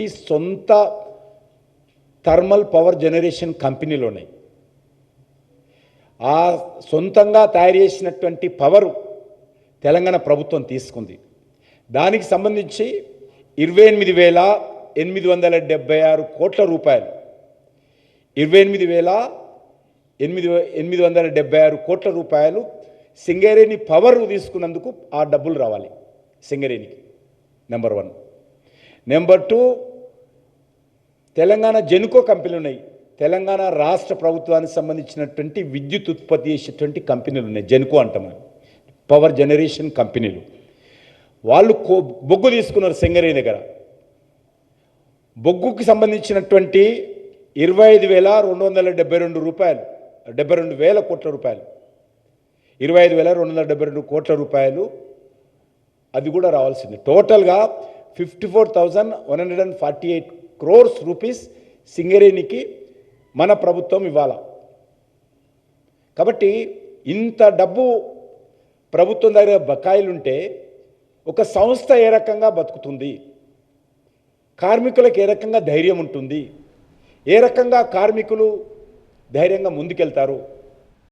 ఈ సొంత thermal power generation కంపెనీలు ఉన్నాయి. ఆ సొంతంగా తయారు చేసినటువంటి పవరు తెలంగాణ ప్రభుత్వం తీసుకుంది. దానికి సంబంధించి 28,876 కోట్ల రూపాయలు 28,876 కోట్ల రూపాయలు సింగరేణి పవర్ తీసుకున్నందుకు ఆ డబ్బులు రావాలి సింగరేణికి. నెంబర్ 1. నెంబర్ 2, తెలంగాణ జెన్కో కంపెనీలు ఉన్నాయి. తెలంగాణ రాష్ట్ర ప్రభుత్వానికి సంబంధించినటువంటి విద్యుత్ ఉత్పత్తి చేసేటువంటి కంపెనీలు ఉన్నాయి. జెన్కో అంటాం, పవర్ జనరేషన్ కంపెనీలు. వాళ్ళు బొగ్గు తీసుకున్నారు సింగరేణి దగ్గర. బొగ్గుకి సంబంధించినటువంటి 25,272 రూపాయలు, 72,000 కోట్ల రూపాయలు, 25,272 కోట్ల రూపాయలు అది కూడా రావాల్సింది. టోటల్గా 54,148 crores రూపీస్ సింగరేణికి మన ప్రభుత్వం ఇవ్వాలి. కాబట్టి ఇంత డబ్బు ప్రభుత్వం దగ్గర బకాయిలుంటే ఒక సంస్థ ఏ రకంగా బతుకుతుంది, కార్మికులకు ఏ రకంగా ధైర్యం ఉంటుంది, ఏ రకంగా కార్మికులు ధైర్యంగా ముందుకెళ్తారు?